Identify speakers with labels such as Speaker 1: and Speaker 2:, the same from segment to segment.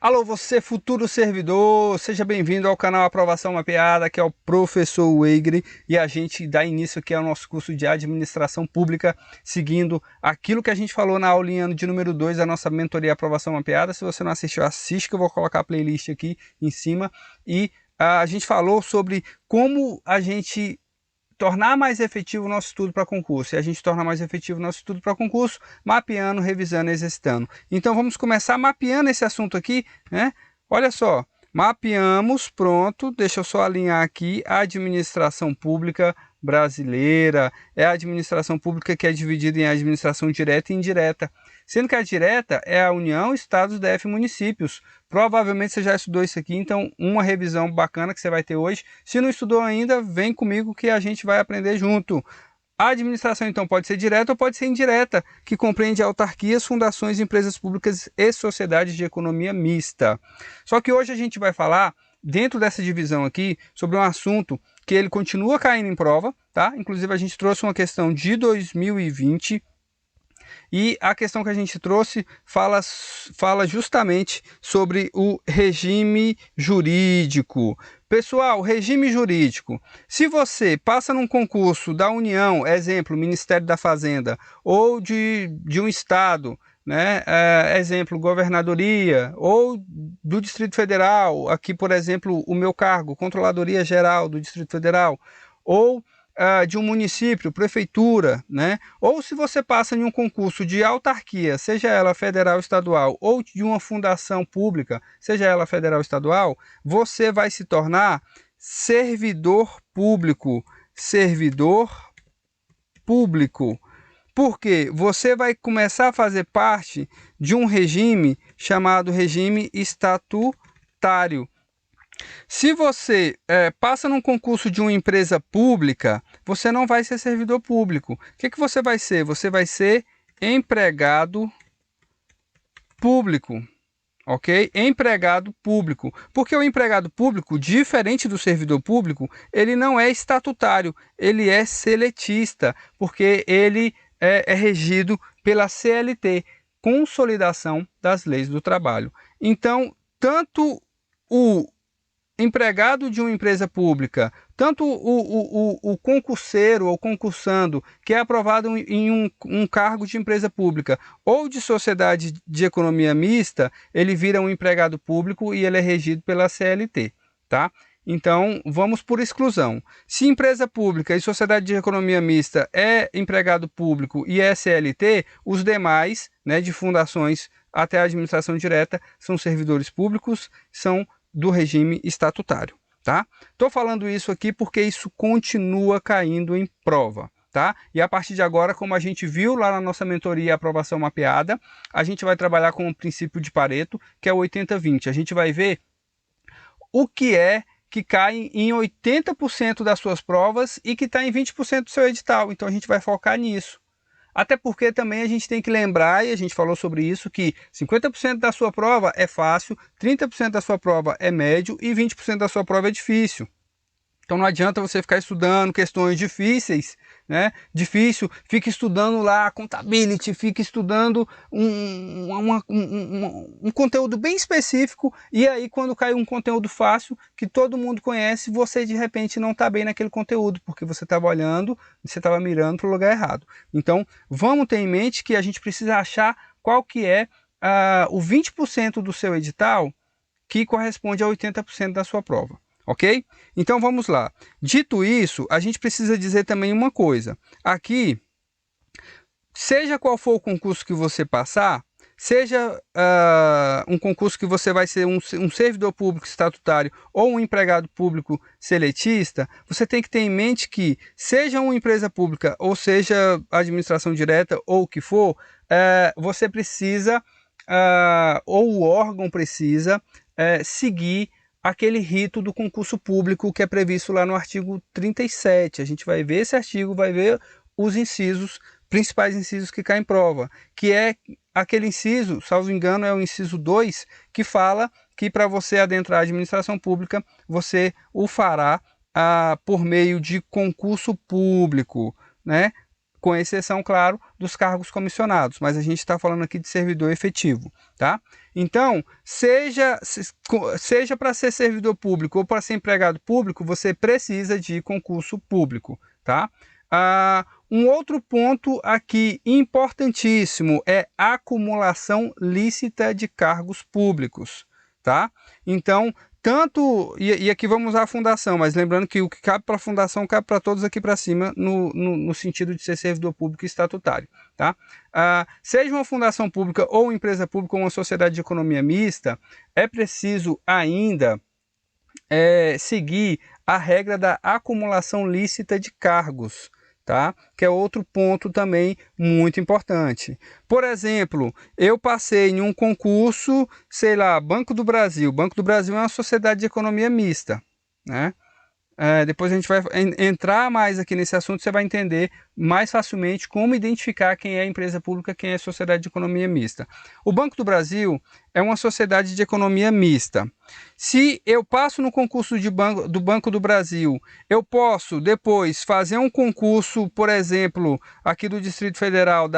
Speaker 1: Alô, você futuro servidor, seja bem-vindo ao canal Aprovação Mapeada, que é o professor Weigre, e a gente dá início aqui ao nosso curso de Administração Pública, seguindo aquilo que a gente falou na aulinha de número 2 da nossa mentoria Aprovação Mapeada. Se você não assistiu, assiste, que eu vou colocar a playlist aqui em cima. E a gente falou sobre como a gente tornar mais efetivo o nosso estudo para concurso. E a gente torna mais efetivo o nosso estudo para concurso mapeando, revisando, exercitando. Então vamos começar mapeando esse assunto aqui, né? Olha só, mapeamos, pronto, deixa eu só alinhar aqui a administração pública brasileira. É a administração pública que é dividida em administração direta e indireta. Sendo que a direta é a União, Estados, DF e municípios. Provavelmente você já estudou isso aqui, então uma revisão bacana que você vai ter hoje. Se não estudou ainda, vem comigo que a gente vai aprender junto. A administração, então, pode ser direta ou pode ser indireta, que compreende autarquias, fundações, empresas públicas e sociedades de economia mista. Só que hoje a gente vai falar, dentro dessa divisão aqui, sobre um assunto que ele continua caindo em prova, tá? Inclusive a gente trouxe uma questão de 2020, e a questão que a gente trouxe fala justamente sobre o regime jurídico. Pessoal, regime jurídico. Se você passa num concurso da União, exemplo, Ministério da Fazenda, ou de um estado, né? Exemplo, governadoria, ou do Distrito Federal, aqui, por exemplo, o meu cargo, Controladoria Geral do Distrito Federal, ou de um município, prefeitura, né? Ou se você passa em um concurso de autarquia, seja ela federal, estadual, ou de uma fundação pública, seja ela federal, estadual, você vai se tornar servidor público. Servidor público. Porque você vai começar a fazer parte de um regime chamado regime estatutário. Se você passa num concurso de uma empresa pública, você não vai ser servidor público. O que você vai ser? Você vai ser empregado público, ok? Empregado público. Porque o empregado público, diferente do servidor público, ele não é estatutário, ele é seletista, porque ele é regido pela CLT, Consolidação das Leis do Trabalho. Então, tanto o empregado de uma empresa pública, tanto o concurseiro ou concursando que é aprovado em um cargo de empresa pública ou de sociedade de economia mista, ele vira um empregado público e ele é regido pela CLT, tá? Então, vamos por exclusão. Se empresa pública e sociedade de economia mista é empregado público e é CLT, os demais, né, de fundações até a administração direta, são servidores públicos, são do regime estatutário, tá? Tô falando isso aqui porque isso continua caindo em prova, tá? E a partir de agora, como a gente viu lá na nossa mentoria Aprovação Mapeada, a gente vai trabalhar com o princípio de Pareto, que é o 80-20. A gente vai ver o que é que cai em 80% das suas provas e que está em 20% do seu edital. Então a gente vai focar nisso. Até porque também a gente tem que lembrar, e a gente falou sobre isso, que 50% da sua prova é fácil, 30% da sua prova é médio e 20% da sua prova é difícil. Então não adianta você ficar estudando questões difíceis, né? Difícil, fica estudando lá contability, fica estudando um conteúdo bem específico, e aí quando cai um conteúdo fácil, que todo mundo conhece, você de repente não está bem naquele conteúdo, porque você estava olhando, você estava mirando para o lugar errado. Então vamos ter em mente que a gente precisa achar qual que é o 20% do seu edital que corresponde a 80% da sua prova. Ok? Então vamos lá. Dito isso, a gente precisa dizer também uma coisa. Aqui, seja qual for o concurso que você passar, seja um concurso que você vai ser um servidor público estatutário ou um empregado público seletista, você tem que ter em mente que, seja uma empresa pública ou seja administração direta ou o que for, você precisa, ou o órgão precisa, seguir aquele rito do concurso público que é previsto lá no artigo 37. A gente vai ver esse artigo, vai ver os incisos, principais incisos que caem em prova, que é aquele inciso, salvo engano, é o inciso 2, que fala que para você adentrar a administração pública, você o fará por meio de concurso público, né? Com exceção, claro, dos cargos comissionados, mas a gente está falando aqui de servidor efetivo, tá? Então, seja para ser servidor público ou para ser empregado público, você precisa de concurso público, tá? Um outro ponto aqui importantíssimo é a acumulação lícita de cargos públicos, tá? Então, e aqui vamos usar a fundação, mas lembrando que o que cabe para a fundação cabe para todos aqui para cima, no sentido de ser servidor público estatutário, tá? Seja uma fundação pública ou uma empresa pública ou uma sociedade de economia mista, é preciso ainda seguir a regra da acumulação lícita de cargos, tá? Que é outro ponto também muito importante. Por exemplo, eu passei em um concurso, sei lá, Banco do Brasil. Banco do Brasil é uma sociedade de economia mista, né? Depois a gente vai entrar mais aqui nesse assunto, você vai entender mais facilmente como identificar quem é empresa pública, quem é sociedade de economia mista. O Banco do Brasil é uma sociedade de economia mista. Se eu passo no concurso do Banco do Brasil, eu posso depois fazer um concurso, por exemplo, aqui do Distrito Federal,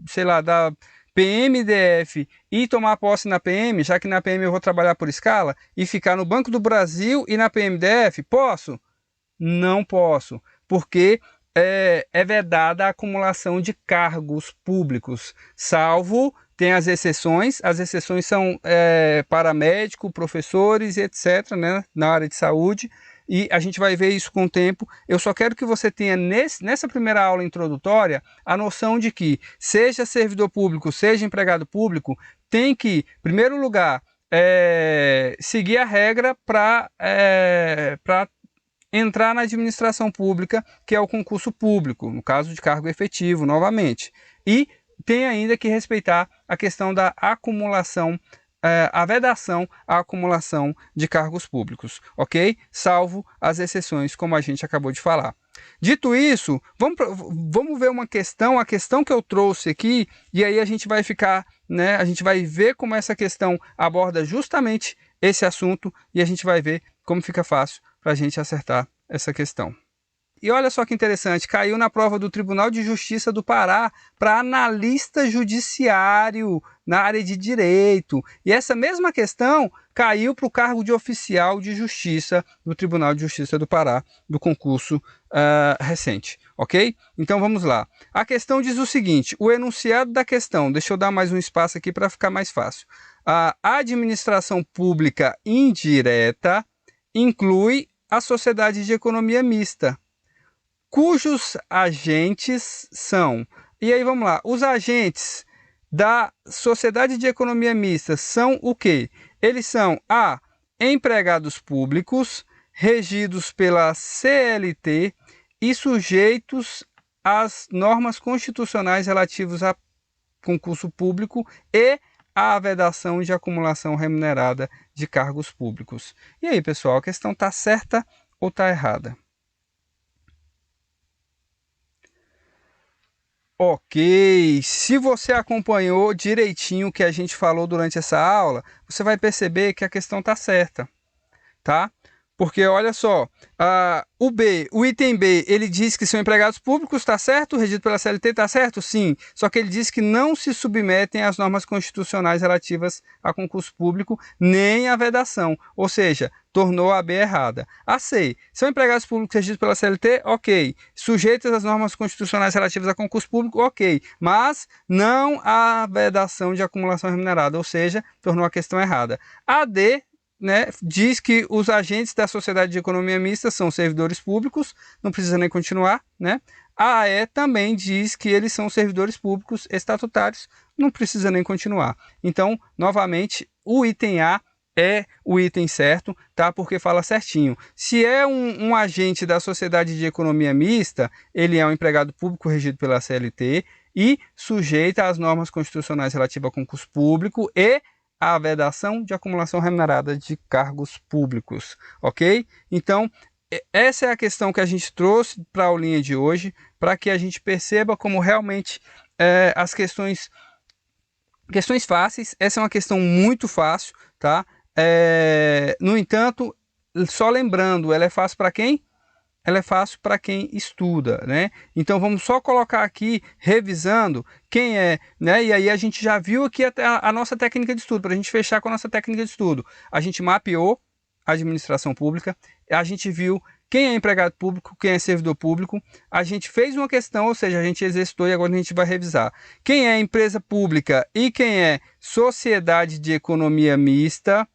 Speaker 1: sei lá, da PMDF e tomar posse na PM, já que na PM eu vou trabalhar por escala, e ficar no Banco do Brasil e na PMDF? Posso? Não posso, porque é vedada a acumulação de cargos públicos, salvo, tem as exceções são para médico, professores e etc., né, na área de saúde, e a gente vai ver isso com o tempo. Eu só quero que você tenha nessa primeira aula introdutória a noção de que, seja servidor público, seja empregado público, tem que, em primeiro lugar, seguir a regra para entrar na administração pública, que é o concurso público, no caso de cargo efetivo, novamente. E tem ainda que respeitar a questão da acumulação, a vedação à acumulação de cargos públicos, ok? Salvo as exceções, como a gente acabou de falar. Dito isso, vamos ver a questão que eu trouxe aqui, e aí a gente vai ficar, né, a gente vai ver como essa questão aborda justamente esse assunto, e a gente vai ver como fica fácil para a gente acertar essa questão. E olha só que interessante, caiu na prova do Tribunal de Justiça do Pará para analista judiciário na área de direito. E essa mesma questão caiu para o cargo de oficial de justiça do Tribunal de Justiça do Pará, do concurso recente, ok? Então vamos lá. A questão diz o seguinte, o enunciado da questão, deixa eu dar mais um espaço aqui para ficar mais fácil. A administração pública indireta inclui a sociedade de economia mista, cujos agentes são... E aí vamos lá, os agentes da sociedade de economia mista são o quê? Eles são empregados públicos, regidos pela CLT e sujeitos às normas constitucionais relativas a concurso público e a vedação de acumulação remunerada de cargos públicos. E aí, pessoal, a questão está certa ou está errada? Ok, se você acompanhou direitinho o que a gente falou durante essa aula, você vai perceber que a questão está certa, tá? Porque olha só, o item B, ele diz que são empregados públicos, está certo? Regido pela CLT, está certo? Sim. Só que ele diz que não se submetem às normas constitucionais relativas a concurso público, nem à vedação. Ou seja, tornou a B errada. A C, são empregados públicos regidos pela CLT? Ok. Sujeitos às normas constitucionais relativas a concurso público? Ok. Mas não à vedação de acumulação remunerada, ou seja, tornou a questão errada. A D, né, diz que os agentes da sociedade de economia mista são servidores públicos, não precisa nem continuar, né? A E também diz que eles são servidores públicos estatutários, não precisa nem continuar. Então, novamente, o item A é o item certo, tá? Porque fala certinho. Se é um agente da sociedade de economia mista, ele é um empregado público regido pela CLT e sujeito às normas constitucionais relativas a concurso público e a vedação de acumulação remunerada de cargos públicos, ok? Então, essa é a questão que a gente trouxe para a aulinha de hoje, para que a gente perceba como realmente as questões fáceis, essa é uma questão muito fácil, tá? No entanto, só lembrando, ela é fácil para quem? ela é fácil para quem estuda, né? Então vamos só colocar aqui, revisando, quem é, né? E aí a gente já viu aqui a nossa técnica de estudo, para a gente fechar com a nossa técnica de estudo. A gente mapeou a administração pública, a gente viu quem é empregado público, quem é servidor público, a gente fez uma questão, ou seja, a gente exercitou e agora a gente vai revisar. Quem é empresa pública e quem é sociedade de economia mista,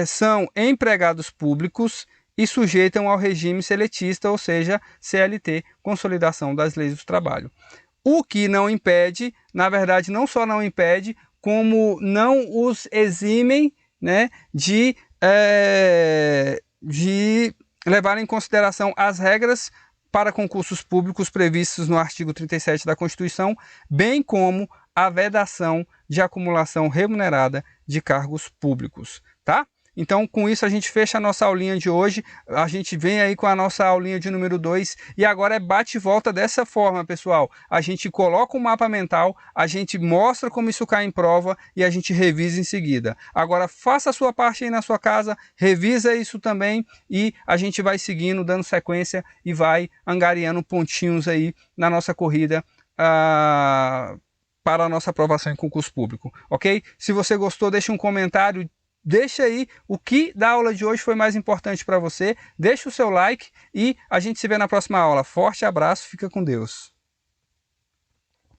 Speaker 1: são empregados públicos e sujeitam ao regime seletista, ou seja, CLT, Consolidação das Leis do Trabalho. O que não impede, na verdade, não só não impede, como não os eximem, né, de levar em consideração as regras para concursos públicos previstos no artigo 37 da Constituição, bem como a vedação de acumulação remunerada de cargos públicos, tá? Então, com isso, a gente fecha a nossa aulinha de hoje. A gente vem aí com a nossa aulinha de número 2. E agora é bate e volta dessa forma, pessoal. A gente coloca um mapa mental, a gente mostra como isso cai em prova e a gente revisa em seguida. Agora, faça a sua parte aí na sua casa, revisa isso também e a gente vai seguindo, dando sequência e vai angariando pontinhos aí na nossa corrida para a nossa aprovação em concurso público, ok? Se você gostou, deixe um comentário. Deixa aí o que da aula de hoje foi mais importante para você, deixa o seu like e a gente se vê na próxima aula. Forte abraço, fica com Deus.